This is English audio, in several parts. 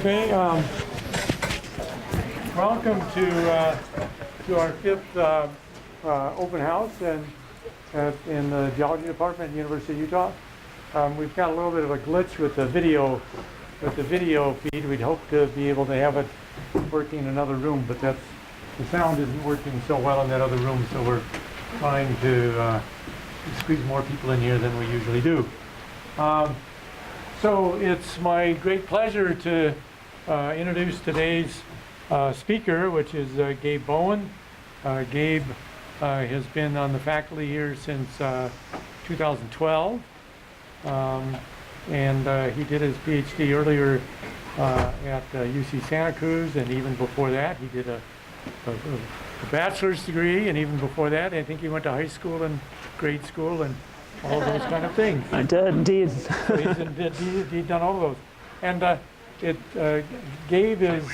Okay, welcome to our fifth open house in the Geology Department at the University of Utah. We've got a little bit of a glitch with the video feed. We'd hope to be able to have it working in another room, but the sound isn't working so well in that other room, so we're trying to squeeze more people in here than we usually do. So it's my great pleasure to introduce today's speaker, which is Gabe Bowen. Gabe has been on the faculty here since 2012, and he did his PhD earlier at UC Santa Cruz, and even before that he did a bachelor's degree, and even before that I think he went to high school and grade school and all those kind of things. I did indeed. So he's done all of those, and Gabe is.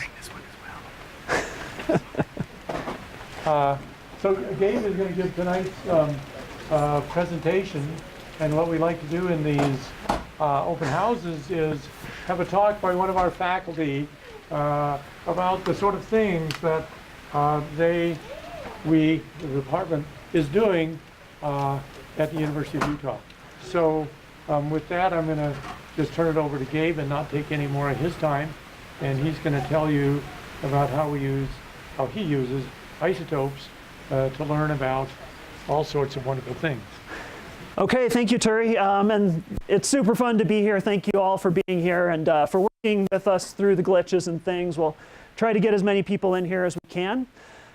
So Gabe is going to give tonight's presentation, and what we like to do in these open houses is have a talk by one of our faculty about the sort of things that the department is doing at the University of Utah. So with that, I'm going to just turn it over to Gabe and not take any more of his time, and he's going to tell you about how he uses isotopes to learn about all sorts of wonderful things. Okay, thank you, Turi. And it's super fun to be here. Thank you all for being here and for working with us through the glitches and things. We'll try to get as many people in here as we can.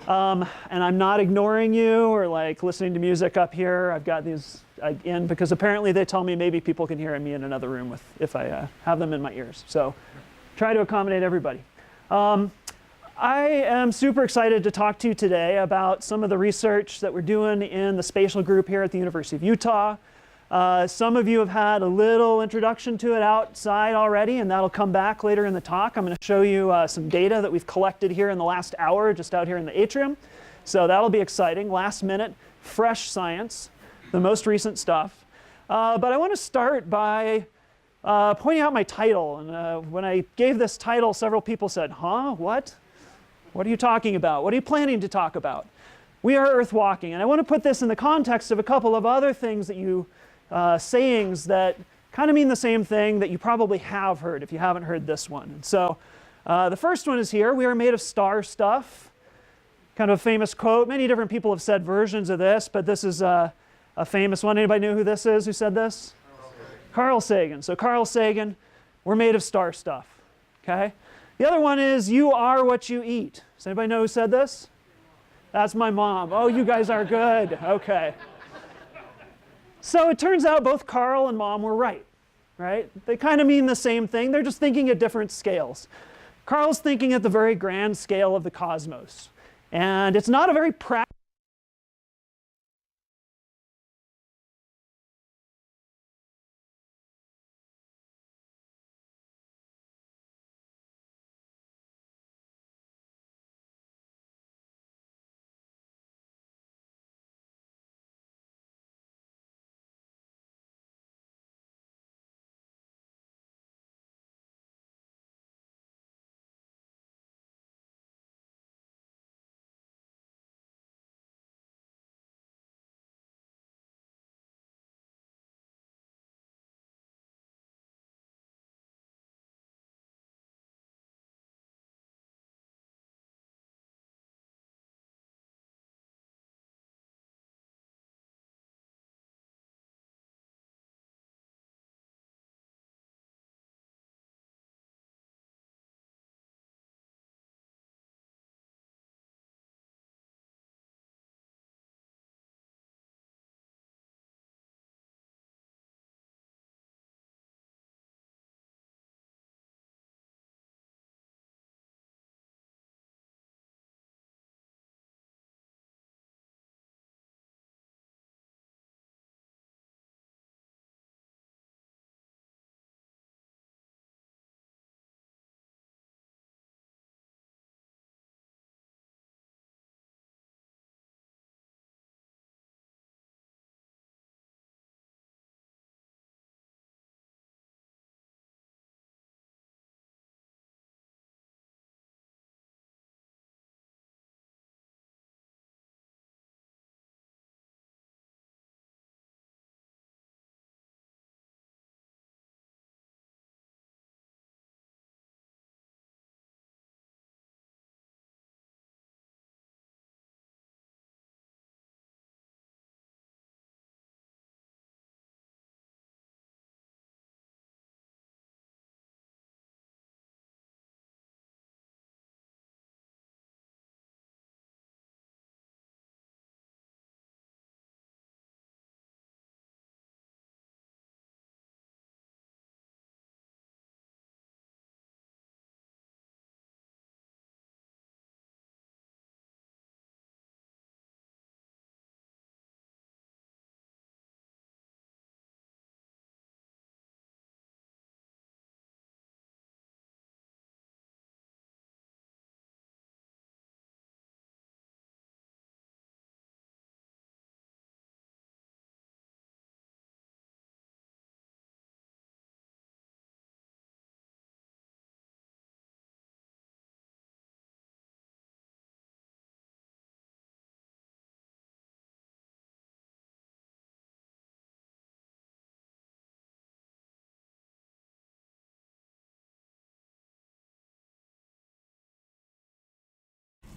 And I'm not ignoring you or like listening to music up here. I've got these in because apparently they tell me maybe people can hear me in another room if I have them in my ears. So try to accommodate everybody. I am super excited to talk to you today about some of the research that we're doing in the spatial group here at the University of Utah. Some of you have had a little introduction to it outside already, and that'll come back later in the talk. I'm going to show you some data that we've collected here in the last hour just out here in the atrium. So that'll be exciting. Last minute, fresh science, the most recent stuff. But I want to start by pointing out my title. And when I gave this title, several people said, huh, what? What are you talking about? What are you planning to talk about? We are Earth walking. And I want to put this in the context of a couple of other things that you, sayings that kind of mean the same thing that you probably have heard if you haven't heard this one. And so the first one is here. We are made of star stuff. Kind of a famous quote. Many different people have said versions of this, but this is a famous one. Anybody know who this is? Who said this? Carl Sagan. So Carl Sagan, we're made of star stuff. Okay? The other one is, you are what you eat. Does anybody know who said this? That's my mom. Oh, you guys are good. Okay. So it turns out both Carl and Mom were right? They kind of mean the same thing. They're just thinking at different scales. Carl's thinking at the very grand scale of the cosmos. And it's not a very practical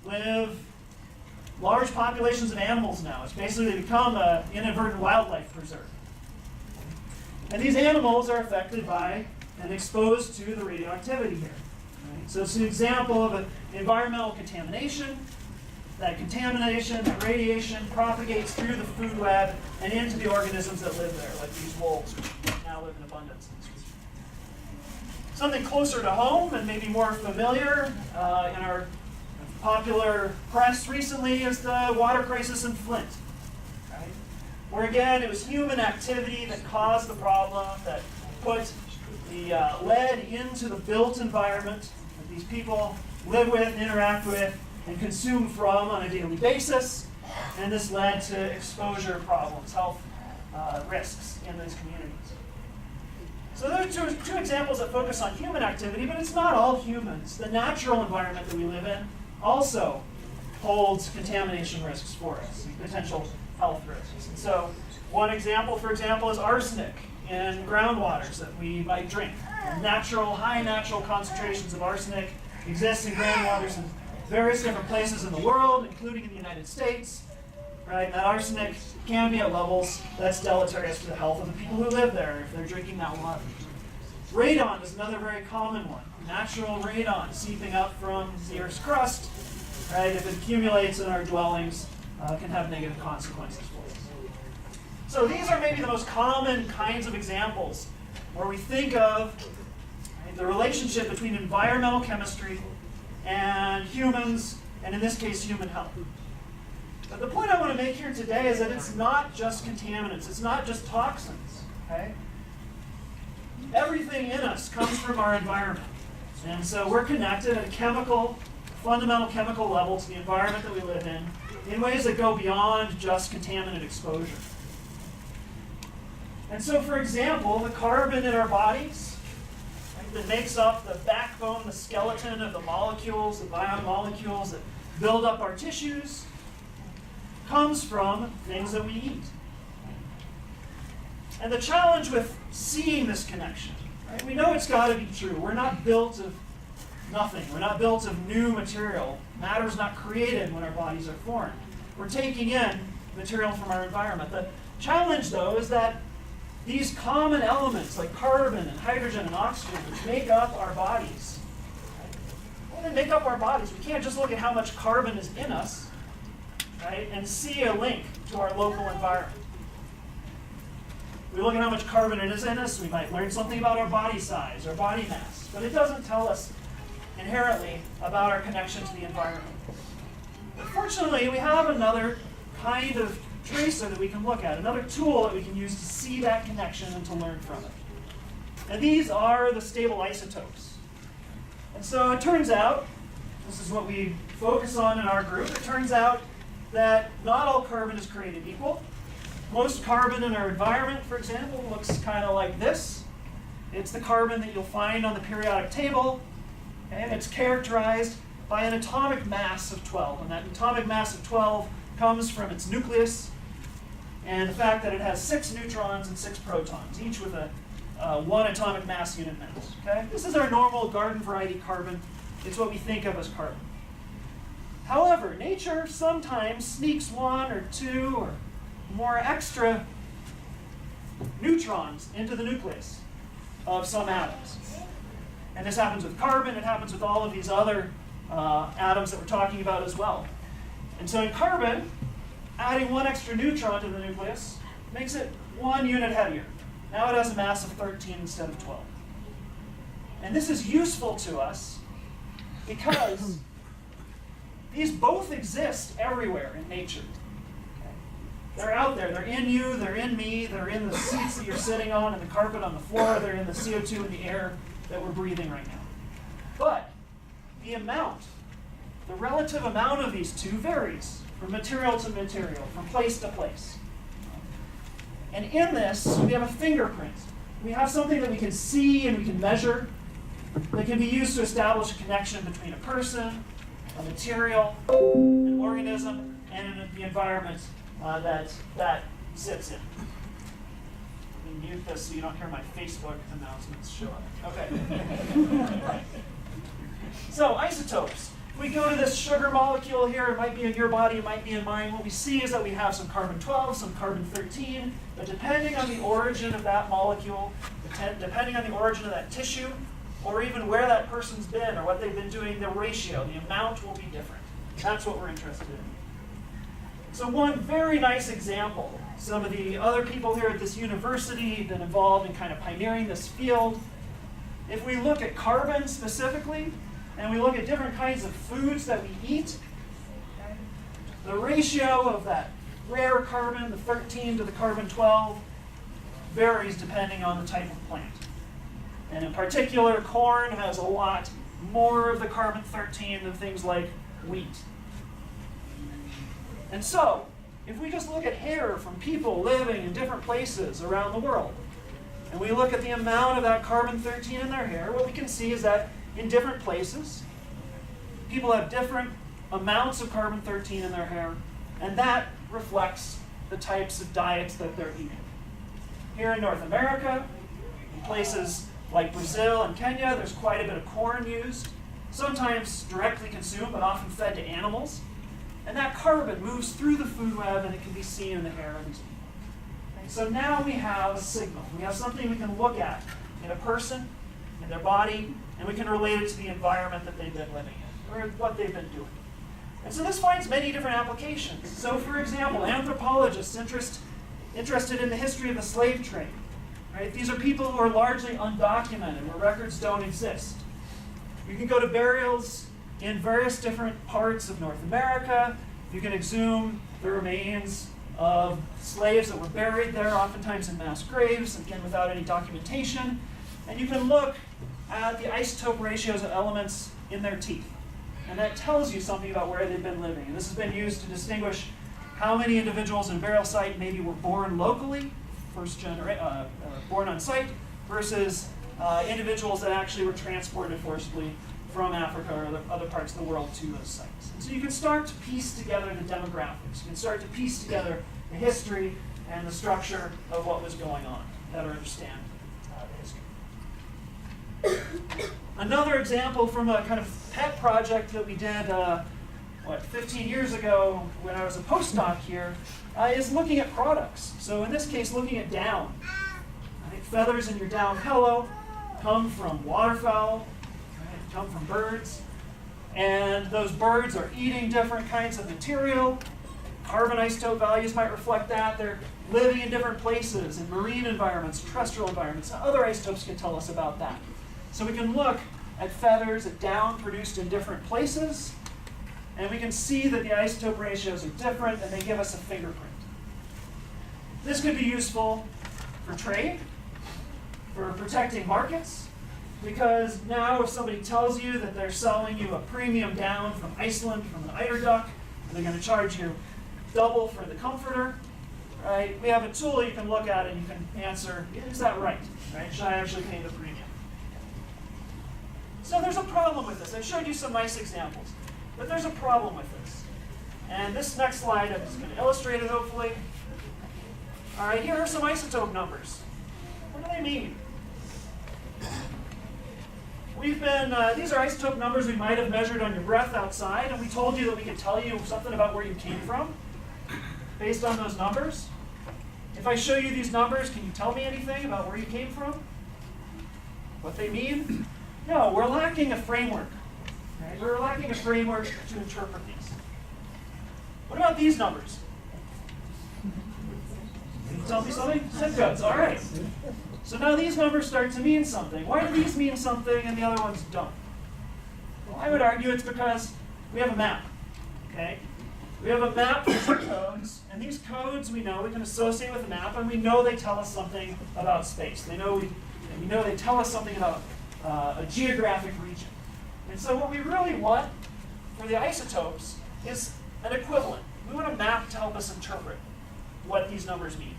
live large populations of animals now. It's basically become an inadvertent wildlife preserve. And these animals are affected by and exposed to the radioactivity here. Right? So it's an example of an environmental contamination. That contamination, that radiation propagates through the food web and into the organisms that live there, like these wolves who now live in abundance. Something closer to home and maybe more familiar in our popular press recently is the water crisis in Flint. Right? Where again, it was human activity that caused the problem, that put the lead into the built environment that these people live with, interact with, and consume from on a daily basis, and this led to exposure problems, health risks in these communities. So there are two examples that focus on human activity, but it's not all humans. The natural environment that we live in also holds contamination risks for us, potential health risks. And so one example, for example, is arsenic in groundwaters that we might drink. High natural concentrations of arsenic exist in groundwaters in various different places in the world, including in the United States. Right? That arsenic can be at levels that's deleterious to the health of the people who live there if they're drinking that water. Radon is another very common one. Natural radon seeping up from the Earth's crust, right? If it accumulates in our dwellings, can have negative consequences for us. So these are maybe the most common kinds of examples where we think of the relationship between environmental chemistry and humans, and in this case, human health. But the point I want to make here today is that it's not just contaminants, it's not just toxins, okay? Everything in us comes from our environment. And so we're connected at a fundamental chemical level to the environment that we live in ways that go beyond just contaminant exposure. And so, for example, the carbon in our bodies, right, that makes up the backbone, the skeleton of the molecules, the biomolecules that build up our tissues, comes from things that we eat. And the challenge with seeing this connection, right, we know it's got to be true. We're not built of nothing. We're not built of new material. Matter's not created when our bodies are formed. We're taking in material from our environment. The challenge, though, is that these common elements like carbon and hydrogen and oxygen, which make up our bodies, well, they make up our bodies. We can't just look at how much carbon is in us, right, and see a link to our local environment. We look at how much carbon it is in us, we might learn something about our body size, our body mass, but it doesn't tell us inherently about our connection to the environment. Fortunately, we have another kind of tracer that we can look at, another tool that we can use to see that connection and to learn from it. And these are the stable isotopes. And so it turns out, this is what we focus on in our group, it turns out that not all carbon is created equal. Most carbon in our environment, for example, looks kind of like this. It's the carbon that you'll find on the periodic table, and it's characterized by an atomic mass of 12. And that atomic mass of 12 comes from its nucleus and the fact that it has 6 neutrons and 6 protons, each with a 1 atomic mass unit mass. Okay? This is our normal garden variety carbon. It's what we think of as carbon. However, nature sometimes sneaks 1 or 2 or more extra neutrons into the nucleus of some atoms. And this happens with carbon, it happens with all of these other atoms that we're talking about as well. And so in carbon, adding 1 extra neutron to the nucleus makes it 1 unit heavier. Now it has a mass of 13 instead of 12. And this is useful to us because these both exist everywhere in nature. They're out there. They're in you, they're in me, they're in the seats that you're sitting on and the carpet on the floor, they're in the CO2 in the air that we're breathing right now. But the relative amount of these two varies from material to material, from place to place. And in this, we have a fingerprint. We have something that we can see and we can measure that can be used to establish a connection between a person, a material, an organism, and the environment that sits in. Let me mute this so you don't hear my Facebook announcements show up. Okay. So isotopes. If we go to this sugar molecule here, it might be in your body, it might be in mine, what we see is that we have some carbon-12, some carbon-13, but depending on the origin of that molecule, depending on the origin of that tissue, or even where that person's been or what they've been doing, the ratio, the amount will be different. That's what we're interested in. So one very nice example, some of the other people here at this university have been involved in kind of pioneering this field. If we look at carbon specifically, and we look at different kinds of foods that we eat, the ratio of that rare carbon, the 13 to the carbon-12, varies depending on the type of plant. And in particular, corn has a lot more of the carbon-13 than things like wheat. And so, if we just look at hair from people living in different places around the world, and we look at the amount of that carbon-13 in their hair, what we can see is that in different places, people have different amounts of carbon-13 in their hair, and that reflects the types of diets that they're eating. Here in North America, in places like Brazil and Kenya, there's quite a bit of corn used, sometimes directly consumed, but often fed to animals. And that carbon moves through the food web, and it can be seen in the hair of these people. Okay, so now we have a signal. We have something we can look at in a person, in their body, and we can relate it to the environment that they've been living in, or what they've been doing. And so this finds many different applications. So for example, anthropologists interested in the history of the slave trade. Right? These are people who are largely undocumented, where records don't exist. You can go to burials in various different parts of North America. You can exhume the remains of slaves that were buried there, oftentimes in mass graves, again without any documentation. And you can look at the isotope ratios of elements in their teeth. And that tells you something about where they've been living. And this has been used to distinguish how many individuals in a burial site maybe were born locally, born on site, versus individuals that actually were transported forcibly from Africa or other parts of the world to those sites. And so you can start to piece together the demographics. You can start to piece together the history and the structure of what was going on, better understand the history. Another example from a kind of pet project that we did, 15 years ago when I was a postdoc here, is looking at products. So in this case, looking at down. Right? Feathers in your down pillow come from waterfowl, right? Come from birds, and those birds are eating different kinds of material. Carbon isotope values might reflect that. They're living in different places, in marine environments, terrestrial environments. Other isotopes can tell us about that. So we can look at feathers, at down produced in different places, and we can see that the isotope ratios are different, and they give us a fingerprint. This could be useful for trade, for protecting markets, because now if somebody tells you that they're selling you a premium down from Iceland, from an eider duck, they're going to charge you double for the comforter, right? We have a tool you can look at and you can answer, is that right? Should I actually pay the premium? So there's a problem with this. I showed you some nice examples, but there's a problem with this. And this next slide is going to illustrate it, hopefully. All right, here are some isotope numbers. What do they mean? These are isotope numbers we might have measured on your breath outside, and we told you that we could tell you something about where you came from based on those numbers. If I show you these numbers, can you tell me anything about where you came from? What they mean? No, we're lacking a framework. Right? We're lacking a framework to interpret these. What about these numbers? Can you tell me something? Zip codes, all right. So now these numbers start to mean something. Why do these mean something and the other ones don't? Well, I would argue it's because we have a map. Okay? We have a map with some codes, and these codes we know we can associate with a map, and we know they tell us something about space. We know they tell us something about a geographic region. And so what we really want for the isotopes is an equivalent. We want a map to help us interpret what these numbers mean.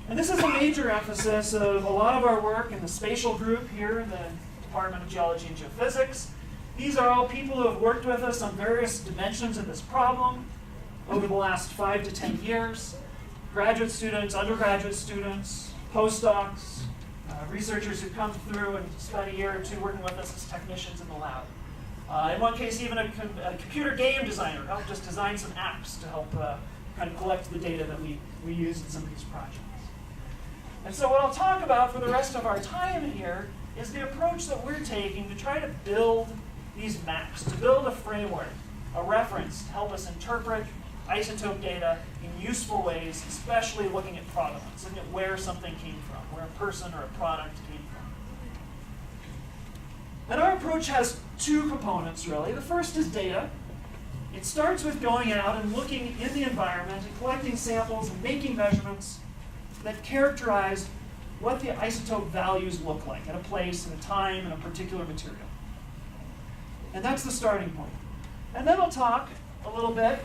And this is a major emphasis of a lot of our work in the spatial group here in the Department of Geology and Geophysics. These are all people who have worked with us on various dimensions of this problem over the last 5 to 10 years. Graduate students, undergraduate students, postdocs, researchers who come through and spend a year or two working with us as technicians in the lab. In one case, even a computer game designer helped us design some apps to help kind of collect the data that we use in some of these projects. And so what I'll talk about for the rest of our time here is the approach that we're taking to try to build these maps, to build a framework, a reference to help us interpret isotope data in useful ways, especially looking at provenance, looking at where something came from, where a person or a product came from. And our approach has two components, really. The first is data. It starts with going out and looking in the environment and collecting samples and making measurements that characterize what the isotope values look like at a place, at a time, in a particular material. And that's the starting point. And then I'll talk a little bit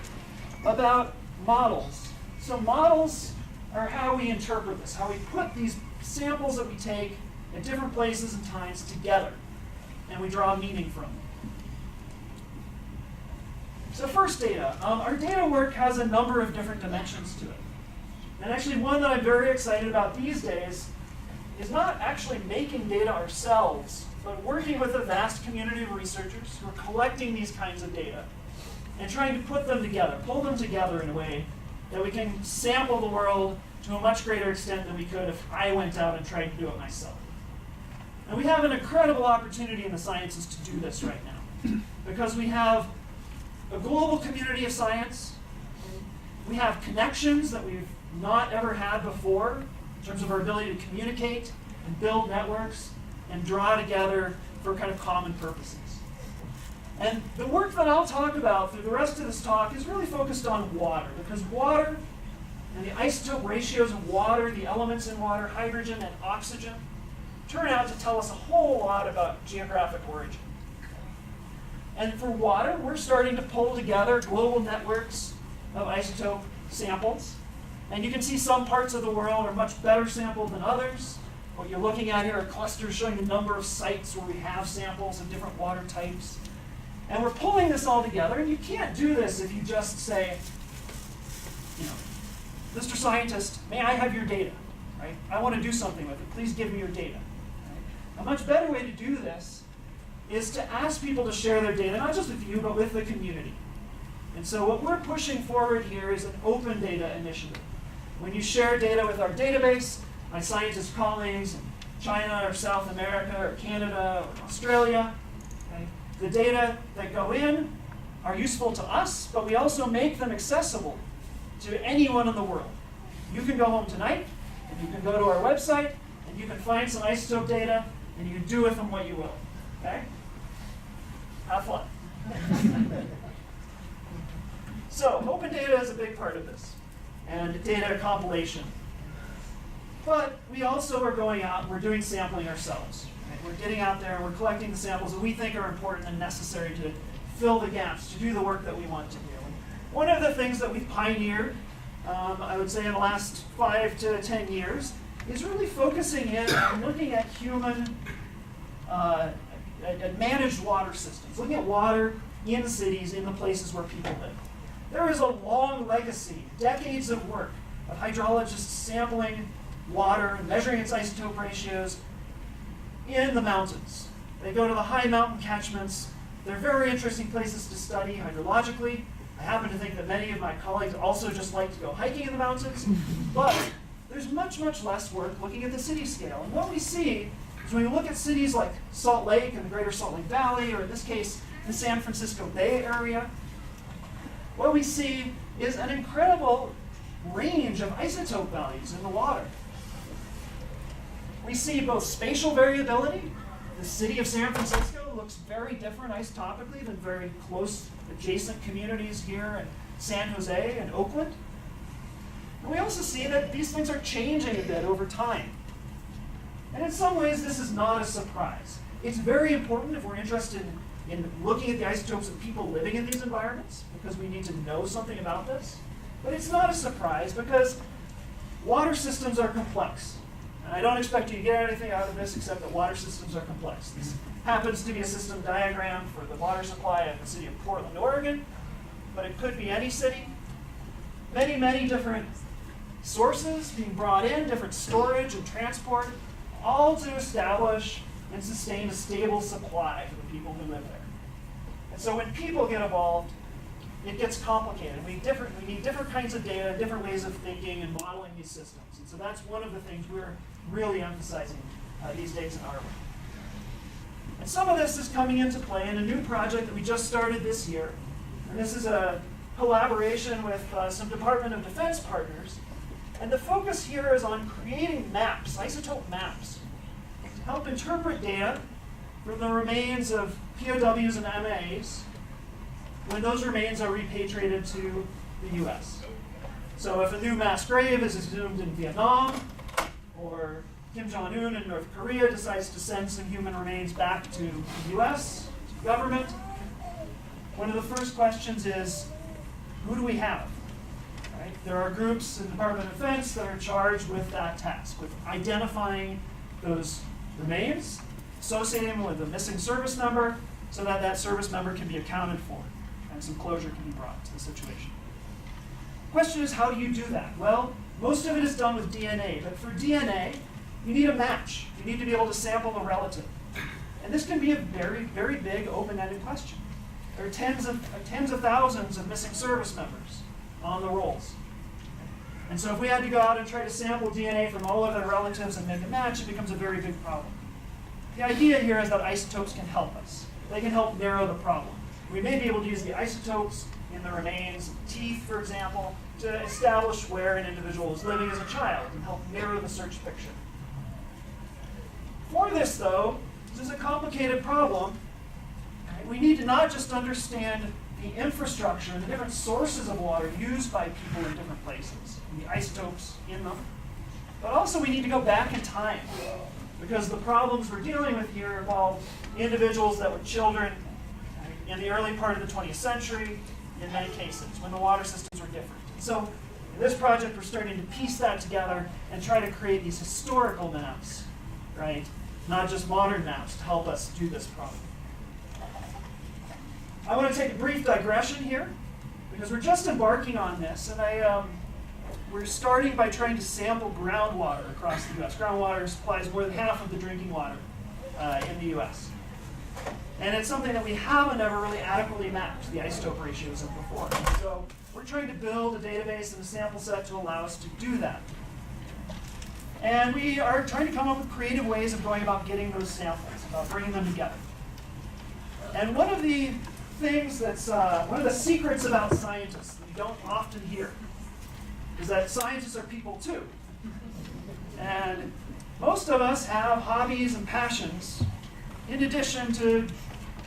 about models. So models are how we interpret this, how we put these samples that we take at different places and times together, and we draw meaning from them. So first, data. Our data work has a number of different dimensions to it. And actually one that I'm very excited about these days is not actually making data ourselves, but working with a vast community of researchers who are collecting these kinds of data and trying to put them together, pull them together in a way that we can sample the world to a much greater extent than we could if I went out and tried to do it myself. And we have an incredible opportunity in the sciences to do this right now, because we have a global community of science. We have connections that we've not ever had before in terms of our ability to communicate and build networks and draw together for kind of common purposes. And the work that I'll talk about through the rest of this talk is really focused on water, because water and the isotope ratios of water, the elements in water, hydrogen and oxygen, turn out to tell us a whole lot about geographic origin. And for water, we're starting to pull together global networks of isotope samples. And you can see some parts of the world are much better sampled than others. What you're looking at here are clusters showing the number of sites where we have samples of different water types. And we're pulling this all together, and you can't do this if you just say, Mr. Scientist, may I have your data? Right? I want to do something with it. Please give me your data. Right? A much better way to do this is to ask people to share their data, not just with you, but with the community. And so what we're pushing forward here is an open data initiative. When you share data with our database, my scientist colleagues in China or South America or Canada or Australia, okay, the data that go in are useful to us, but we also make them accessible to anyone in the world. You can go home tonight, and you can go to our website, and you can find some isotope data, and you can do with them what you will. Okay? Have fun. So, open data is a big part of this, and data compilation. But we also are going out and we're doing sampling ourselves. Right? We're getting out there and we're collecting the samples that we think are important and necessary to fill the gaps, to do the work that we want to do. And one of the things that we've pioneered, I would say in the last 5 to 10 years, is really focusing in on looking at human, at managed water systems, looking at water in cities, in the places where people live. There is a long legacy, decades of work of hydrologists sampling water and measuring its isotope ratios in the mountains. They go to the high mountain catchments. They're very interesting places to study hydrologically. I happen to think that many of my colleagues also just like to go hiking in the mountains, but there's much, much less work looking at the city scale. And what we see is when we look at cities like Salt Lake and the greater Salt Lake Valley, or in this case, the San Francisco Bay Area, what we see is an incredible range of isotope values in the water. We see both spatial variability. The city of San Francisco looks very different isotopically than very close adjacent communities here in San Jose and Oakland. And we also see that these things are changing a bit over time. And in some ways, this is not a surprise. It's very important if we're interested in looking at the isotopes of people living in these environments, because we need to know something about this. But it's not a surprise because water systems are complex. And I don't expect you to get anything out of this except that water systems are complex. This happens to be a system diagram for the water supply of the city of Portland, Oregon, but it could be any city. Many, many different sources being brought in, different storage and transport, all to establish and sustain a stable supply for the people who live there. And so when people get involved, it gets complicated. We need different kinds of data, different ways of thinking and modeling these systems. And so that's one of the things we're really emphasizing these days in our work. And some of this is coming into play in a new project that we just started this year. And this is a collaboration with some Department of Defense partners. And the focus here is on creating maps, isotope maps, to help interpret data from the remains of POWs and MAs when those remains are repatriated to the US. So if a new mass grave is exhumed in Vietnam, or Kim Jong-un in North Korea decides to send some human remains back to the US, to the government, one of the first questions is, who do we have? Right? There are groups in the Department of Defense that are charged with that task, with identifying those remains, associating them with a missing service number, so that that service member can be accounted for, and some closure can be brought to the situation. The question is, how do you do that? Well, most of it is done with DNA, but for DNA, you need a match. You need to be able to sample the relative. And this can be a very, very big open-ended question. There are tens of thousands of missing service members on the rolls. And so if we had to go out and try to sample DNA from all of their relatives and make a match, it becomes a very big problem. The idea here is that isotopes can help us. They can help narrow the problem. We may be able to use the isotopes in the remains of teeth, for example, to establish where an individual was living as a child and help narrow the search picture. For this, though, this is a complicated problem. We need to not just understand the infrastructure and the different sources of water used by people in different places, and the isotopes in them, but also we need to go back in time, because the problems we're dealing with here involve individuals that were children in the early part of the 20th century, in many cases, when the water systems were different. So in this project, we're starting to piece that together and try to create these historical maps, right? Not just modern maps to help us do this problem. I want to take a brief digression here, because we're just embarking on this, and we're starting by trying to sample groundwater across the U.S. Groundwater supplies more than half of the drinking water in the U.S. And it's something that we haven't ever really adequately mapped the isotope ratios of before. So we're trying to build a database and a sample set to allow us to do that. And we are trying to come up with creative ways of going about getting those samples, about bringing them together. And one of the things that's, one of the secrets about scientists that you don't often hear is that scientists are people too. And most of us have hobbies and passions in addition to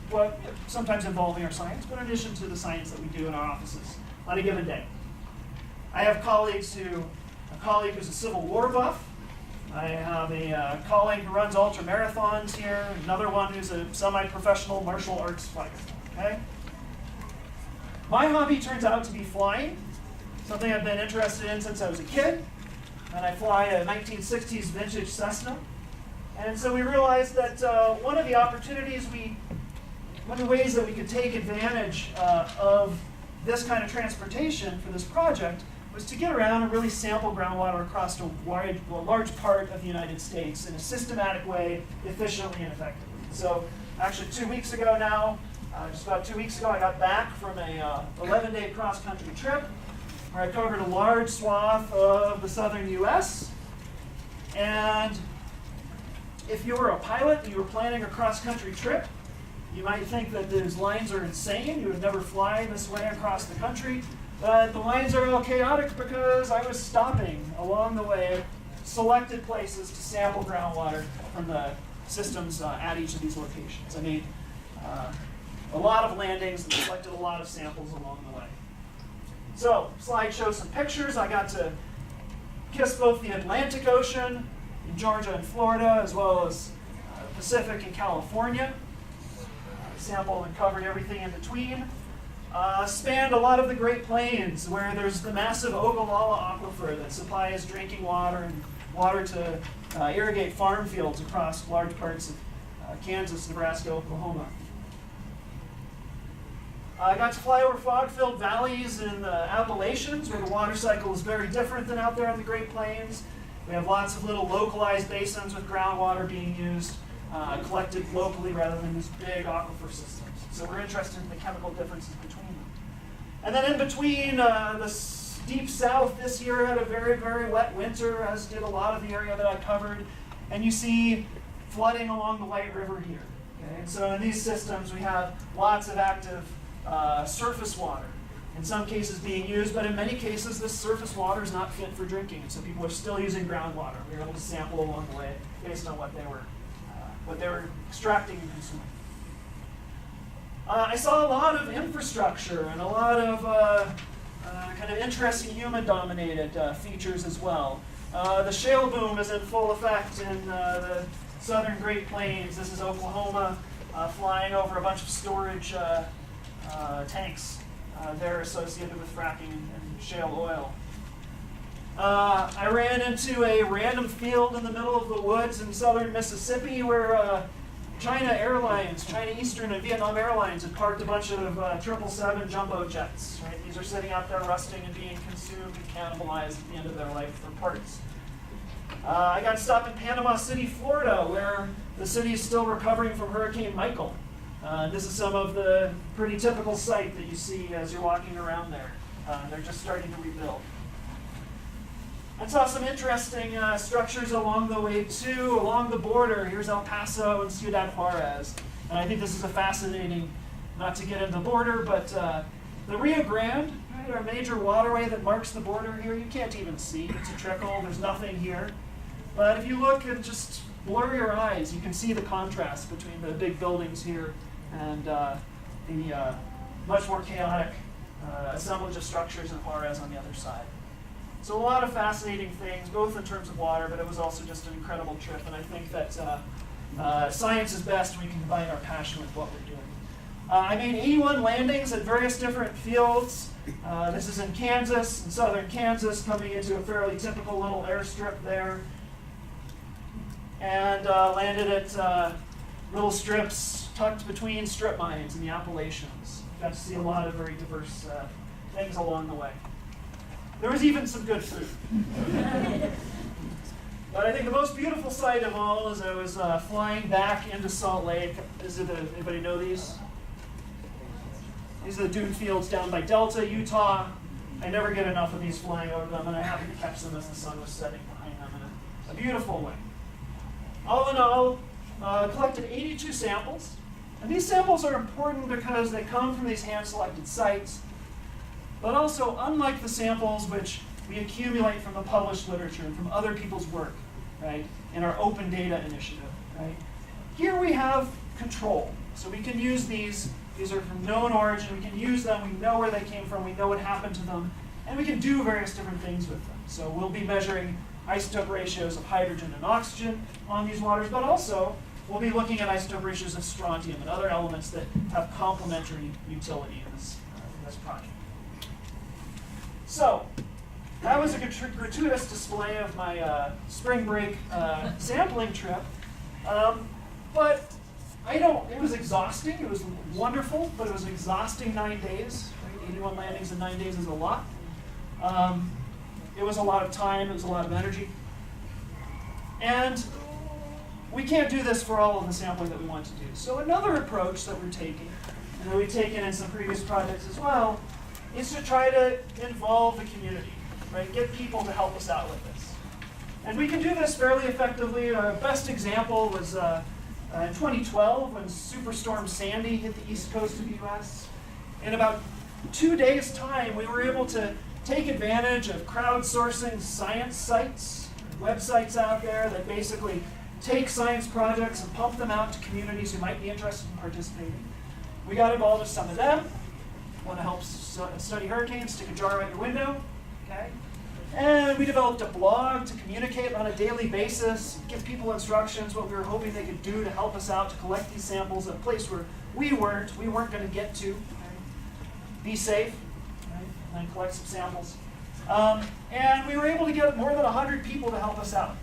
what sometimes involving our science, but in addition to the science that we do in our offices on a given day. I have a colleague who's a Civil War buff. I have a colleague who runs ultra marathons here, another one who's a semi-professional martial arts fighter. Okay? My hobby turns out to be flying, something I've been interested in since I was a kid. And I fly a 1960s vintage Cessna. And so we realized that one of the ways that we could take advantage of this kind of transportation for this project was to get around and really sample groundwater across a large part of the United States in a systematic way, efficiently and effectively. So actually 2 weeks ago now, just about 2 weeks ago, I got back from a 11-day cross-country trip where I covered a large swath of the southern US. And if you were a pilot and you were planning a cross-country trip, you might think that those lines are insane. You would never fly this way across the country. But the lines are all chaotic because I was stopping along the way at selected places to sample groundwater from the systems at each of these locations. I made a lot of landings and collected a lot of samples along the way. So, slide shows some pictures. I got to kiss both the Atlantic Ocean in Georgia and Florida, as well as the Pacific in California. Sampled and covered everything in between. Spanned a lot of the Great Plains, where there's the massive Ogallala Aquifer that supplies drinking water and water to irrigate farm fields across large parts of Kansas, Nebraska, Oklahoma. I got to fly over fog-filled valleys in the Appalachians, where the water cycle is very different than out there in the Great Plains. We have lots of little localized basins with groundwater being used. collected locally rather than these big aquifer systems. So we're interested in the chemical differences between them. And then in between, the deep south this year had a very, very wet winter, as did a lot of the area that I covered. And you see flooding along the White River here. Okay? And so in these systems, we have lots of active surface water, in some cases being used, but in many cases, this surface water is not fit for drinking. And so people are still using groundwater. We were able to sample along the way based on what they were extracting and consuming. I saw a lot of infrastructure and a lot of kind of interesting human-dominated features as well. The shale boom is in full effect in the southern Great Plains. This is Oklahoma flying over a bunch of storage tanks there associated with fracking and shale oil. I ran into a random field in the middle of the woods in southern Mississippi where China Airlines, China Eastern and Vietnam Airlines had parked a bunch of 777 jumbo jets. Right? These are sitting out there rusting and being consumed and cannibalized at the end of their life for parts. I got to stop in Panama City, Florida, where the city is still recovering from Hurricane Michael. This is some of the pretty typical sight that you see as you're walking around there. They're just starting to rebuild. I saw some interesting structures along the way too, along the border. Here's El Paso and Ciudad Juarez. And I think this is a fascinating, not to get into the border, but the Rio Grande, right, our major waterway that marks the border here, you can't even see. It's a trickle, there's nothing here. But if you look and just blur your eyes, you can see the contrast between the big buildings here and the much more chaotic assemblage of structures in Juarez on the other side. So a lot of fascinating things, both in terms of water, but it was also just an incredible trip. And I think that science is best when we combine our passion with what we're doing. I made 81 landings at various different fields. This is in Kansas, in southern Kansas, coming into a fairly typical little airstrip there. And landed at little strips tucked between strip mines in the Appalachians. Got to see a lot of very diverse things along the way. There was even some good food. But I think the most beautiful sight of all is I was flying back into Salt Lake. Anybody know these? These are the dune fields down by Delta, Utah. I never get enough of these flying over them, and I happened to catch them as the sun was setting behind them in a beautiful way. All in all, collected 82 samples. And these samples are important because they come from these hand-selected sites. But also, unlike the samples which we accumulate from the published literature and from other people's work, right, in our open data initiative, right, here we have control. So we can use these. These are from known origin. We can use them. We know where they came from. We know what happened to them. And we can do various different things with them. So we'll be measuring isotope ratios of hydrogen and oxygen on these waters, but also we'll be looking at isotope ratios of strontium and other elements that have complementary utility in this project. So, that was a gratuitous display of my spring break sampling trip. But it was exhausting. It was wonderful, but it was an exhausting 9 days. Right? 81 landings in 9 days is a lot. It was a lot of time. It was a lot of energy. And we can't do this for all of the sampling that we want to do. So another approach that we're taking, and that we've taken in some previous projects as well, is to try to involve the community, right? Get people to help us out with this. And we can do this fairly effectively. Our best example was in 2012 when Superstorm Sandy hit the east coast of the US. In about 2 days' time, we were able to take advantage of crowdsourcing science sites, websites out there that basically take science projects and pump them out to communities who might be interested in participating. We got involved with some of them. Want to help study hurricanes? Stick a jar out your window. Okay. And we developed a blog to communicate on a daily basis, give people instructions, what we were hoping they could do to help us out to collect these samples at a place where we weren't going to get to. Okay. Be safe, right? And then collect some samples. And we were able to get more than 100 people to help us out,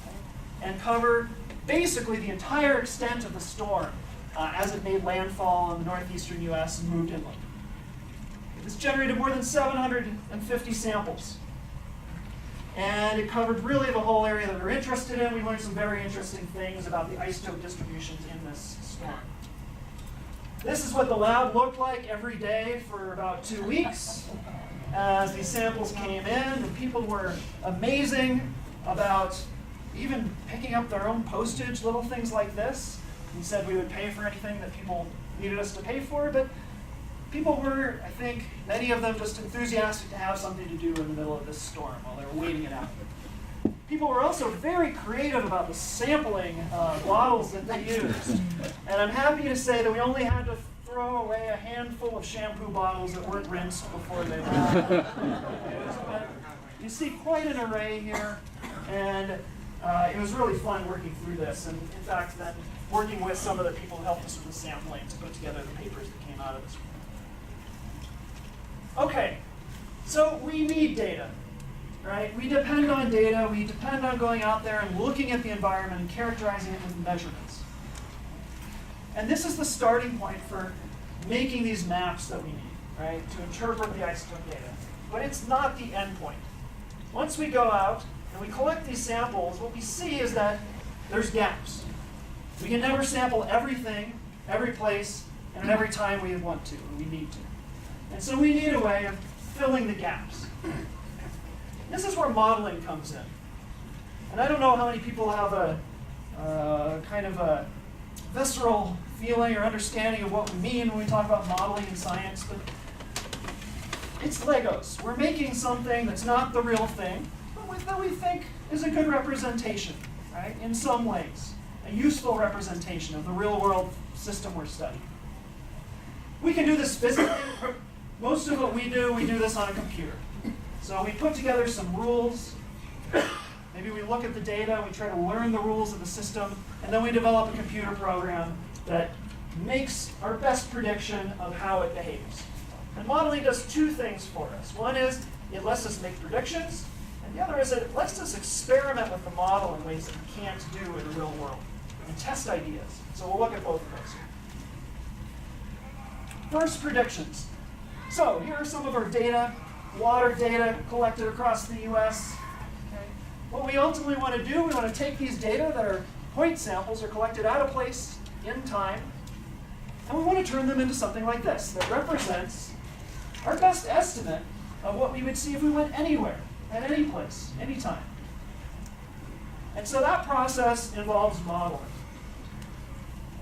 okay, and cover basically the entire extent of the storm as it made landfall in the northeastern US and moved inland. This generated more than 750 samples. And it covered really the whole area that we were interested in. We learned some very interesting things about the isotope distributions in this storm. This is what the lab looked like every day for about 2 weeks as these samples came in. The people were amazing about even picking up their own postage, little things like this. We said we would pay for anything that people needed us to pay for, but people were, I think, many of them just enthusiastic to have something to do in the middle of this storm while they were waiting it out. People were also very creative about the sampling bottles that they used. And I'm happy to say that we only had to throw away a handful of shampoo bottles that weren't rinsed before they were used. But you see quite an array here, and it was really fun working through this. And in fact, then working with some of the people who helped us with the sampling to put together the papers that came out of this. Okay, so we need data, right? We depend on data. We depend on going out there and looking at the environment and characterizing it with measurements. And this is the starting point for making these maps that we need, right, to interpret the isotope data. But it's not the end point. Once we go out and we collect these samples, what we see is that there's gaps. We can never sample everything, every place, and every time we want to, and we need to. And so we need a way of filling the gaps. This is where modeling comes in. And I don't know how many people have a kind of a visceral feeling or understanding of what we mean when we talk about modeling in science, but it's Legos. We're making something that's not the real thing, but that we think is a good representation, right, in some ways. A useful representation of the real world system we're studying. We can do this physically. Most of what we do this on a computer. So we put together some rules. Maybe we look at the data, we try to learn the rules of the system, and then we develop a computer program that makes our best prediction of how it behaves. And modeling does two things for us. One is it lets us make predictions, and the other is that it lets us experiment with the model in ways that we can't do in the real world, and test ideas. So we'll look at both of those here. First, predictions. So here are some of our data, water data collected across the US. Okay. What we ultimately want to do, we want to take these data that are point samples or collected at a place in time, and we want to turn them into something like this that represents our best estimate of what we would see if we went anywhere, at any place, anytime. And so that process involves modeling.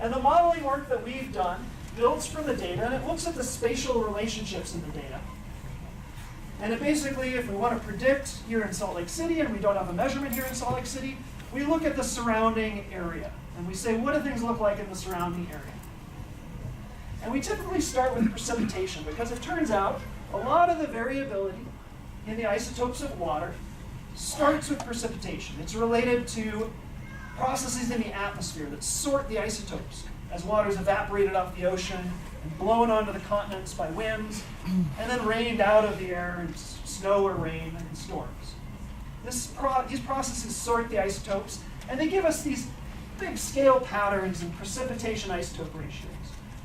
And the modeling work that we've done builds from the data, and it looks at the spatial relationships in the data. And it basically, if we want to predict here in Salt Lake City, and we don't have a measurement here in Salt Lake City, we look at the surrounding area. And we say, what do things look like in the surrounding area? And we typically start with precipitation, because it turns out a lot of the variability in the isotopes of water starts with precipitation. It's related to processes in the atmosphere that sort the isotopes as water is evaporated off the ocean and blown onto the continents by winds, and then rained out of the air in snow or rain and storms. These processes sort the isotopes, and they give us these big scale patterns in precipitation isotope ratios,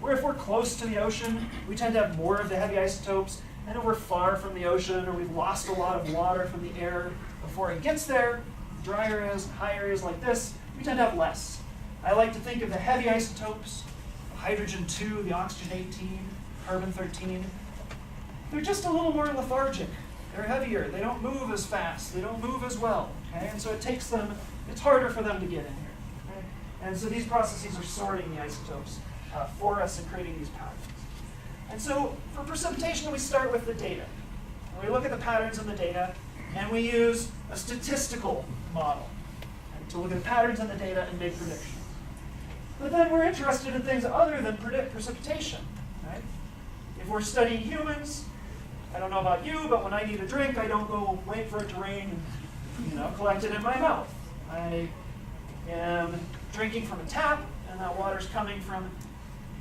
where if we're close to the ocean, we tend to have more of the heavy isotopes, and if we're far from the ocean, or we've lost a lot of water from the air before it gets there, dry areas, high areas like this, we tend to have less. I like to think of the heavy isotopes, hydrogen-2, the oxygen-18, carbon-13. They're just a little more lethargic. They're heavier. They don't move as fast. They don't move as well. Okay? And so it's harder for them to get in here. Okay? And so these processes are sorting the isotopes for us and creating these patterns. And so for precipitation, we start with the data. And we look at the patterns in the data, and we use a statistical model to look at the patterns in the data and make predictions. But then we're interested in things other than precipitation. Right? If we're studying humans, I don't know about you, but when I need a drink, I don't go wait for it to rain and collect it in my mouth. I am drinking from a tap, and that water's coming from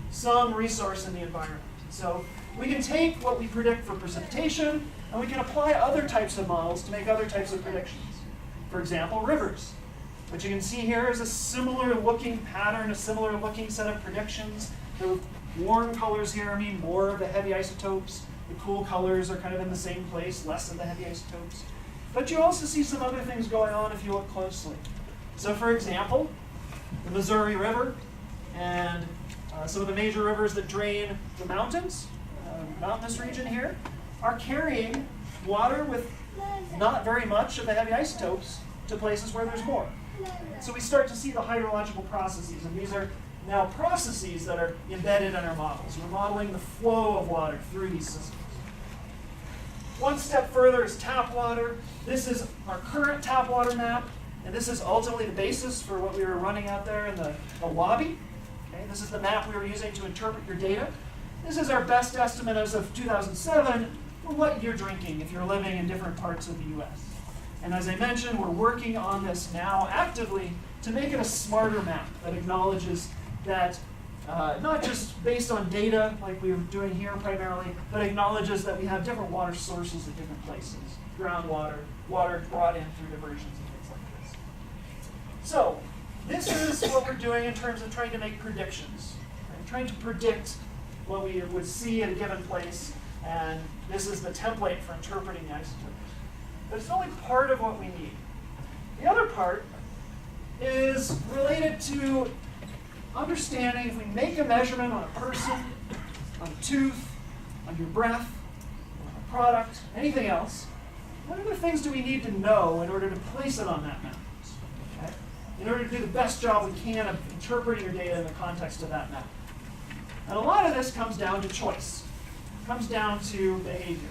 some resource in the environment. So we can take what we predict for precipitation, and we can apply other types of models to make other types of predictions. For example, rivers. What you can see here is a similar looking pattern, a similar looking set of predictions. The warm colors here mean more of the heavy isotopes. The cool colors are kind of in the same place, less of the heavy isotopes. But you also see some other things going on if you look closely. So for example, the Missouri River and some of the major rivers that drain the mountains, mountainous region here, are carrying water with not very much of the heavy isotopes to places where there's more. So we start to see the hydrological processes, and these are now processes that are embedded in our models. We're modeling the flow of water through these systems. One step further is tap water. This is our current tap water map, and this is ultimately the basis for what we were running out there in the lobby. Okay, this is the map we were using to interpret your data. This is our best estimate as of 2007 for what you're drinking if you're living in different parts of the US. And as I mentioned, we're working on this now actively to make it a smarter map that acknowledges that not just based on data like we were doing here primarily, but acknowledges that we have different water sources at different places. Groundwater, water brought in through diversions and things like this. So this is what we're doing in terms of trying to make predictions. Right? Trying to predict what we would see at a given place, and this is the template for interpreting the isotopes. But it's only part of what we need. The other part is related to understanding if we make a measurement on a person, on a tooth, on your breath, on a product, anything else, what other things do we need to know in order to place it on that map? Okay? In order to do the best job we can of interpreting your data in the context of that map. And a lot of this comes down to choice. It comes down to behavior.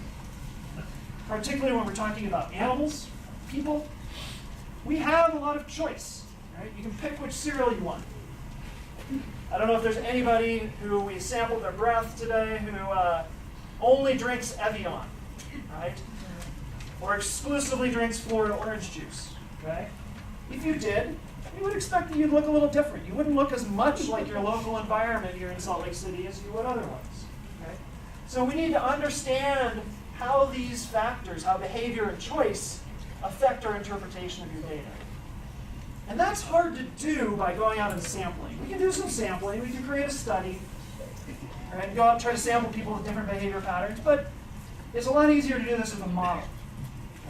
Particularly when we're talking about animals, people, we have a lot of choice. Right? You can pick which cereal you want. I don't know if there's anybody who we sampled their breath today who only drinks Evian, right? Or exclusively drinks Florida orange juice, okay? If you did, you would expect that you'd look a little different. You wouldn't look as much like your local environment here in Salt Lake City as you would otherwise, okay? So we need to understand how these factors, how behavior and choice affect our interpretation of your data. And that's hard to do by going out and sampling. We can do some sampling, we can create a study, right, and go out and try to sample people with different behavior patterns, but it's a lot easier to do this with a model.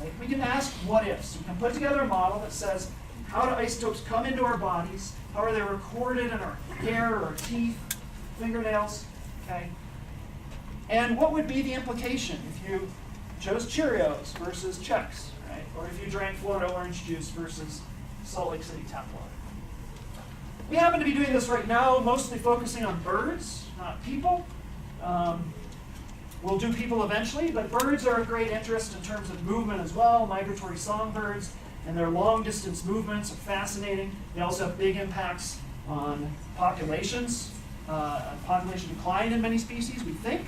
Right? We can ask what ifs. We can put together a model that says, how do isotopes come into our bodies? How are they recorded in our hair or our teeth, fingernails? Okay? And what would be the implication if you chose Cheerios versus Chex, right? Or if you drank Florida orange juice versus Salt Lake City tap water. We happen to be doing this right now, mostly focusing on birds, not people. We'll do people eventually, but birds are of great interest in terms of movement as well. Migratory songbirds and their long distance movements are fascinating. They also have big impacts on populations, population decline in many species, we think.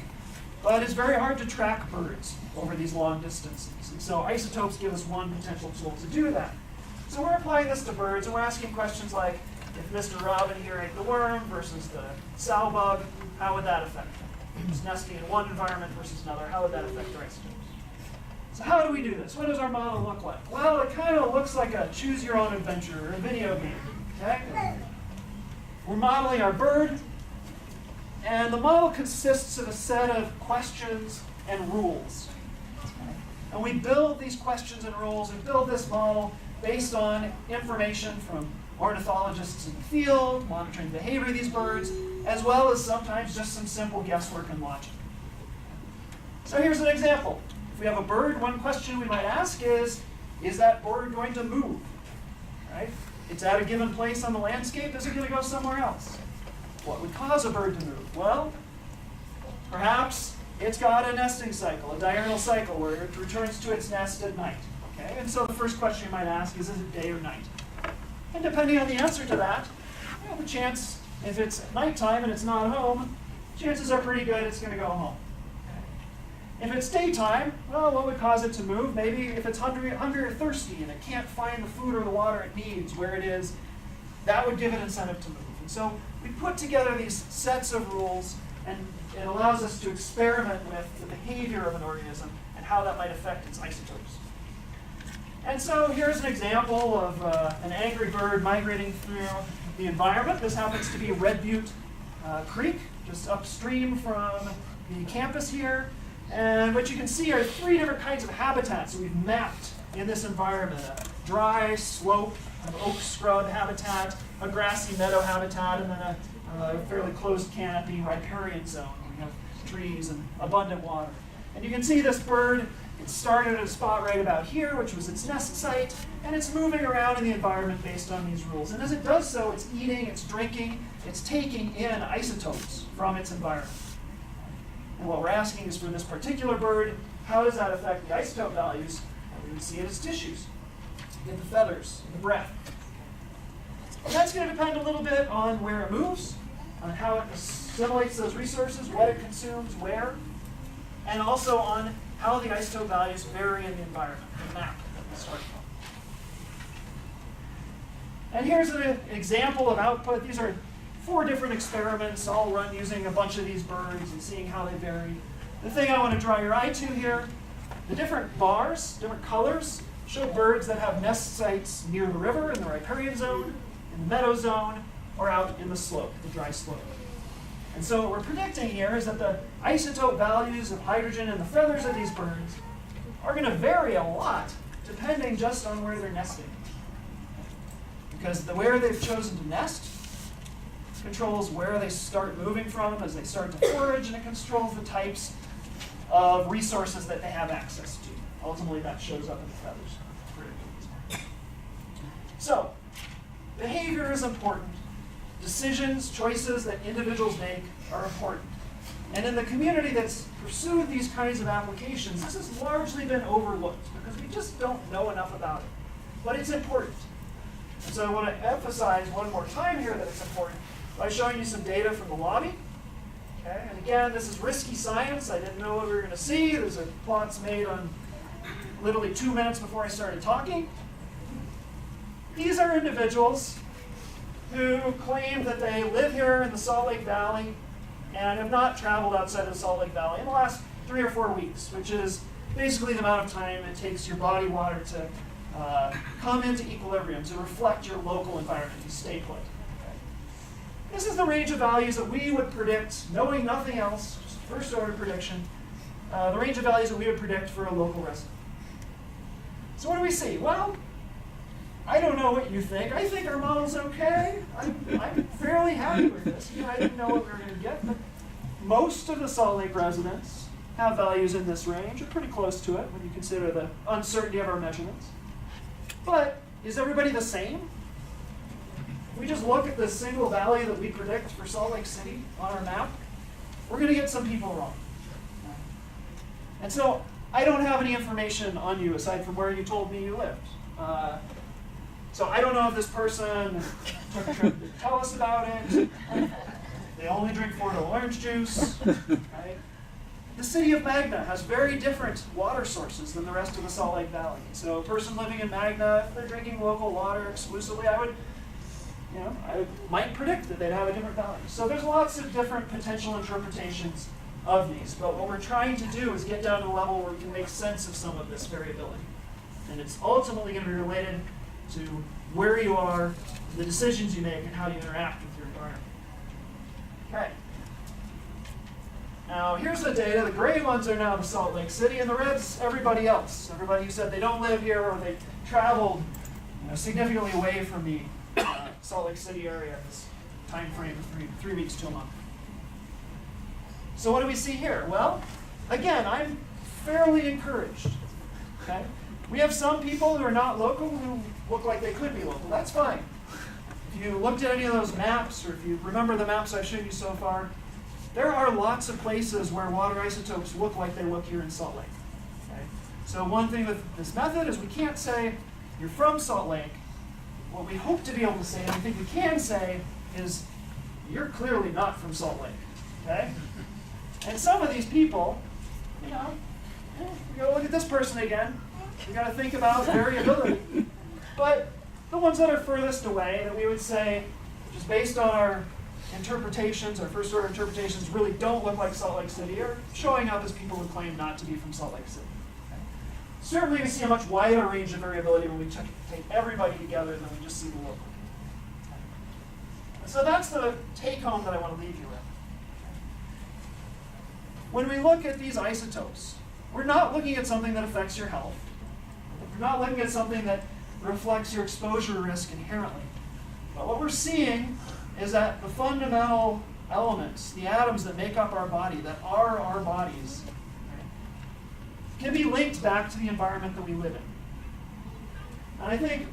But it's very hard to track birds over these long distances. And so isotopes give us one potential tool to do that. So we're applying this to birds, and we're asking questions like, if Mr. Robin here ate the worm versus the sow bug, how would that affect them? Just nesting in one environment versus another, how would that affect our isotopes? So how do we do this? What does our model look like? Well, it kind of looks like a choose-your-own-adventure or a video game. Okay? We're modeling our bird, and the model consists of a set of questions and rules. Okay? And we build these questions and rules and build this model based on information from ornithologists in the field, monitoring the behavior of these birds, as well as sometimes just some simple guesswork and logic. So here's an example. If we have a bird, one question we might ask is that bird going to move? Right? It's at a given place on the landscape, is it going to go somewhere else? What would cause a bird to move? Well, perhaps it's got a nesting cycle, a diurnal cycle, where it returns to its nest at night. Okay? And so the first question you might ask is it day or night? And depending on the answer to that, the chance, if it's nighttime and it's not home, chances are pretty good it's going to go home. Okay? If it's daytime, well, what would cause it to move? Maybe if it's hungry or thirsty and it can't find the food or the water it needs where it is, that would give it incentive to move. And so we put together these sets of rules, and it allows us to experiment with the behavior of an organism and how that might affect its isotopes. And so here's an example of an angry bird migrating through the environment. This happens to be Red Butte Creek, just upstream from the campus here. And what you can see are 3 different kinds of habitats that we've mapped in this environment, a dry slope, an oak scrub habitat, a grassy meadow habitat, and then a fairly closed canopy riparian zone where we have trees and abundant water. And you can see this bird, it started at a spot right about here, which was its nest site, and it's moving around in the environment based on these rules. And as it does so, it's eating, it's drinking, it's taking in isotopes from its environment. And what we're asking is for this particular bird, how does that affect the isotope values? And we would see it as tissues. You get the feathers, the breath. And that's going to depend a little bit on where it moves, on how it assimilates those resources, what it consumes, where, and also on how the isotope values vary in the environment, the map that we start from. And here's an example of output. These are 4 different experiments, all run using a bunch of these birds and seeing how they vary. The thing I want to draw your eye to here, the different bars, different colors, show birds that have nest sites near the river in the riparian zone, in the meadow zone, or out in the slope, the dry slope. And so what we're predicting here is that the isotope values of hydrogen in the feathers of these birds are going to vary a lot depending just on where they're nesting. Because where they've chosen to nest controls where they start moving from as they start to forage, and it controls the types of resources that they have access to. Ultimately, that shows up in the feathers. So, behavior is important. Decisions, choices that individuals make are important. And in the community that's pursued these kinds of applications, this has largely been overlooked because we just don't know enough about it. But it's important. And so I want to emphasize one more time here that it's important by showing you some data from the lobby. Okay? And again, this is risky science. I didn't know what we were going to see. There's a plots made on literally 2 minutes before I started talking. These are individuals who claim that they live here in the Salt Lake Valley and have not traveled outside of the Salt Lake Valley in the last 3 or 4 weeks, which is basically the amount of time it takes your body water to come into equilibrium, to reflect your local environment, you stay put. Okay? This is the range of values that we would predict, knowing nothing else, just first order prediction, the range of values that we would predict for a local resident. So what do we see? Well, I don't know what you think. I think our model's okay. I'm fairly happy with this. I didn't know what we were going to get, but most of the Salt Lake residents have values in this range, or pretty close to it when you consider the uncertainty of our measurements. But is everybody the same? If we just look at the single value that we predict for Salt Lake City on our map, we're going to get some people wrong. And so I don't have any information on you aside from where you told me you lived. So I don't know if this person took a trip to tell us about it. They only drink Florida orange juice. Right? The city of Magna has very different water sources than the rest of the Salt Lake Valley. So a person living in Magna, if they're drinking local water exclusively, I might predict that they'd have a different value. So there's lots of different potential interpretations of these. But what we're trying to do is get down to the level where we can make sense of some of this variability. And it's ultimately going to be related to where you are, the decisions you make, and how you interact with your environment. Okay. Now, here's the data. The gray ones are now the Salt Lake City, and the red's everybody else. Everybody who said they don't live here or they traveled significantly away from the Salt Lake City area in this time frame of 3 weeks to a month. So what do we see here? Well, again, I'm fairly encouraged. Okay? We have some people who are not local who look like they could be local. That's fine. If you looked at any of those maps, or if you remember the maps I've shown you so far, there are lots of places where water isotopes look like they look here in Salt Lake. Okay? So one thing with this method is we can't say you're from Salt Lake. What we hope to be able to say, and I think we can say, is you're clearly not from Salt Lake. Okay? And some of these people, we go look at this person again. We got to think about variability. But the ones that are furthest away, that we would say, just based on our interpretations, our first order interpretations, really don't look like Salt Lake City, are showing up as people who claim not to be from Salt Lake City. Okay? Certainly we see a much wider range of variability when we take everybody together than we just see the local. Okay? So that's the take home that I want to leave you with. When we look at these isotopes, we're not looking at something that affects your health. You're not looking at something that reflects your exposure risk inherently. But what we're seeing is that the fundamental elements, the atoms that make up our body, that are our bodies, right, can be linked back to the environment that we live in. And I think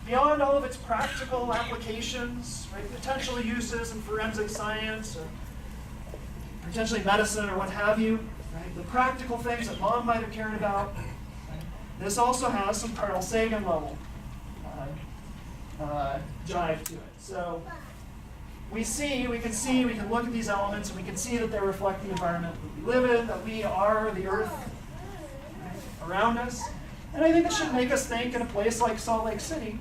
beyond all of its practical applications, right, potential uses in forensic science, or potentially medicine or what have you, right, the practical things that Mom might have cared about, right, this also has some Carl Sagan level jive to it. So we can look at these elements and we can see that they reflect the environment that we live in, that we are the earth, right, around us. And I think it should make us think in a place like Salt Lake City,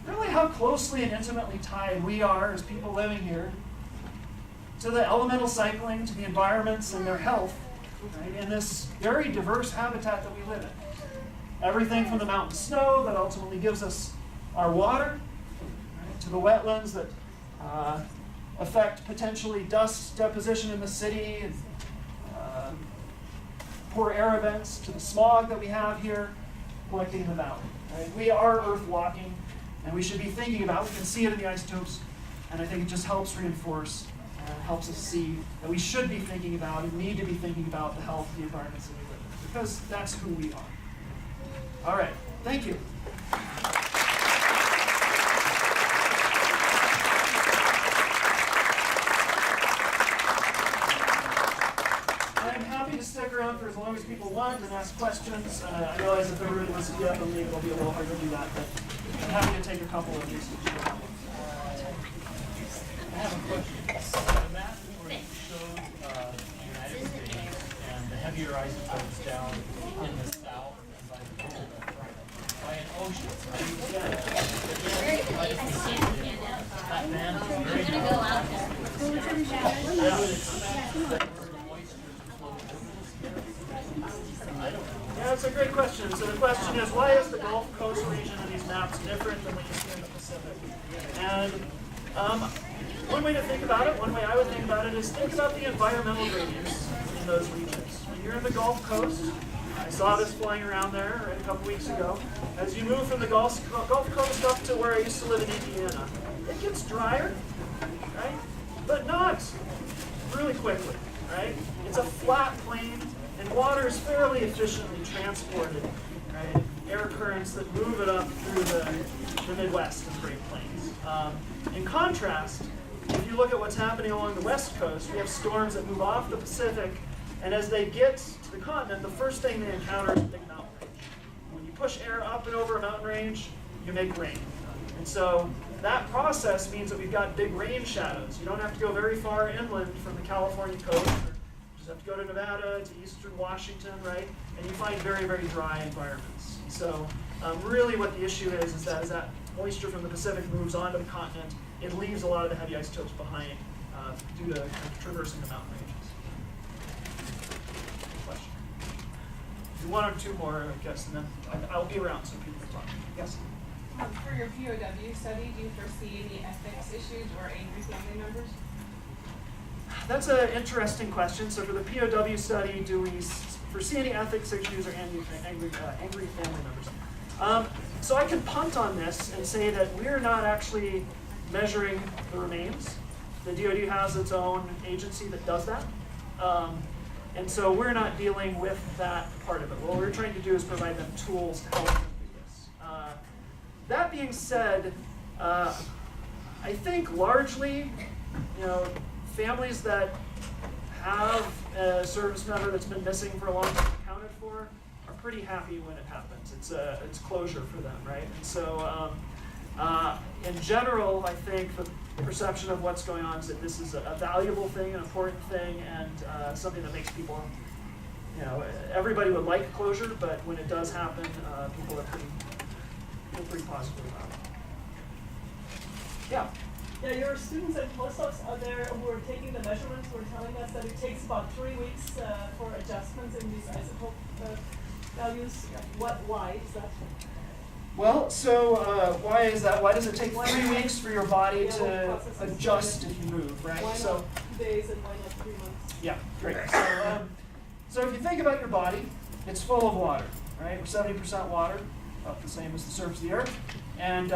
really how closely and intimately tied we are as people living here to the elemental cycling, to the environments and their health, right, in this very diverse habitat that we live in. Everything from the mountain snow that ultimately gives us our water, right, to the wetlands that affect potentially dust deposition in the city, and poor air events, to the smog that we have here collecting in the valley. Right? We are earth walking, and we should be thinking about, we can see it in the isotopes, and I think it just helps reinforce, helps us see that we should be thinking about and need to be thinking about the health of the environments that we live in, because that's who we are. All right, thank you. I'm happy to stick around for as long as people want and ask questions. I realize if everybody wants to get up and leave, it'll be a little hard to do that, but I'm happy to take a couple of these. I have a question. The map where you showed the United States and the heavier isotopes down in the south and by an ocean, right? That band is very narrow. Yeah, that's a great question. So the question is, why is the Gulf Coast region of these maps different than what you see in the Pacific? And one way to think about it, one way I would think about it, is think about the environmental gradients in those regions. When you're in the Gulf Coast, I saw this flying around there right a couple weeks ago. As you move from the Gulf Coast up to where I used to live in Indiana, it gets drier, right? But not really quickly, right? It's a flat plain, and water is fairly efficiently transported, right? Air currents that move it up through the Midwest and Great Plains. In contrast, if you look at what's happening along the West Coast, we have storms that move off the Pacific, and as they get to the continent, the first thing they encounter is a big mountain range. When you push air up and over a mountain range, you make rain. And so that process means that we've got big rain shadows. You don't have to go very far inland from the California coast. You just have to go to Nevada, to eastern Washington, right? And you find very, very dry environments. So really what the issue is that as that moisture from the Pacific moves onto the continent, it leaves a lot of the heavy isotopes behind due to traversing the mountain ranges. Question? One or two more, I guess, and then I'll be around so people can talk. Yes? For your POW study, do you foresee any ethics issues or angry family members? That's an interesting question. So for the POW study, do we foresee any ethics issues or angry family members? So I can punt on this and say that we're not actually measuring the remains. The DoD has its own agency that does that. And so we're not dealing with that part of it. What we're trying to do is provide them tools to help them do this. That being said, I think largely, families that have a service member that's been missing for a long time accounted for are pretty happy when it happens. It's closure for them, right? And so in general, I think the perception of what's going on is that this is a valuable thing, an important thing, and something that makes people, everybody would like closure, but when it does happen, people are pretty positive about it. Yeah. Yeah, your students and postdocs out there who are taking the measurements were telling us that it takes about 3 weeks for adjustments in these isotope values. Why is that? Well, so why is that? Why does it take 3 weeks for your body to adjust if you move, right? Why not So 2 days and why not 3 months? yeah, great. So if you think about your body, it's full of water, right? We're 70% water, about the same as the surface of the Earth. And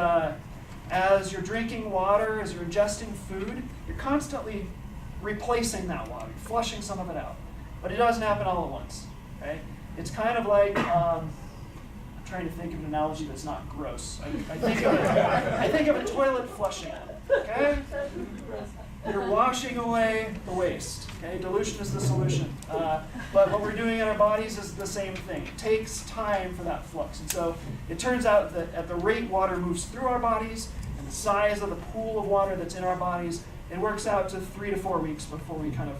as you're drinking water, as you're ingesting food, you're constantly replacing that water, you're flushing some of it out. But it doesn't happen all at once, right? It's kind of like, I'm trying to think of an analogy that's not gross. I think of a toilet flushing, okay? You're washing away the waste, okay? Dilution is the solution. But what we're doing in our bodies is the same thing. It takes time for that flux. And so it turns out that at the rate water moves through our bodies and the size of the pool of water that's in our bodies, it works out to 3 to 4 weeks before we kind of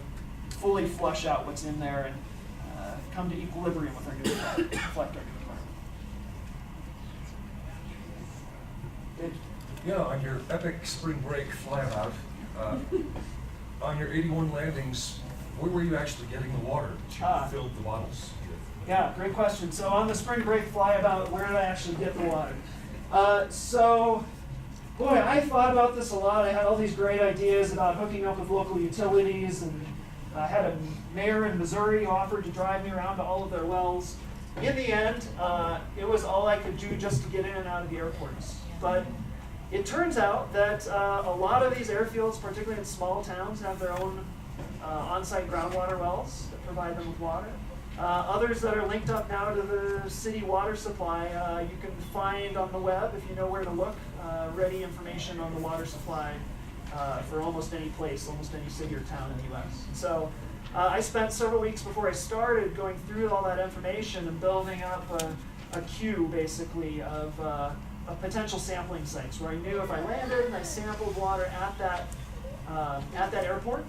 fully flush out what's in there and come to equilibrium with our new environment, reflect our new environment. Yeah, on your epic spring break flyabout, on your 81 landings, where were you actually getting the water that you filled the bottles with? Yeah, great question. So on the spring break flyabout, where did I actually get the water? Boy, I thought about this a lot. I had all these great ideas about hooking up with local utilities, and I had a mayor in Missouri who offered to drive me around to all of their wells. In the end, it was all I could do just to get in and out of the airports. But it turns out that a lot of these airfields, particularly in small towns, have their own on-site groundwater wells that provide them with water. Others that are linked up now to the city water supply, you can find on the web, if you know where to look, ready information on the water supply for almost any place, almost any city or town in the U.S. So I spent several weeks before I started going through all that information and building up a queue, basically, of potential sampling sites where I knew if I landed and I sampled water at that airport.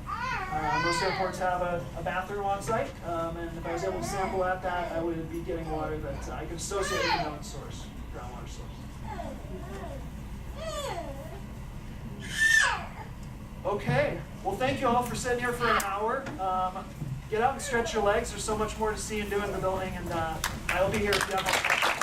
Most airports have a bathroom on site, and if I was able to sample at that, I would be getting water that I could associate with a known source, groundwater source. Okay, well thank you all for sitting here for an hour. Get out and stretch your legs. There's so much more to see and do in the building, and I will be here if you have more questions.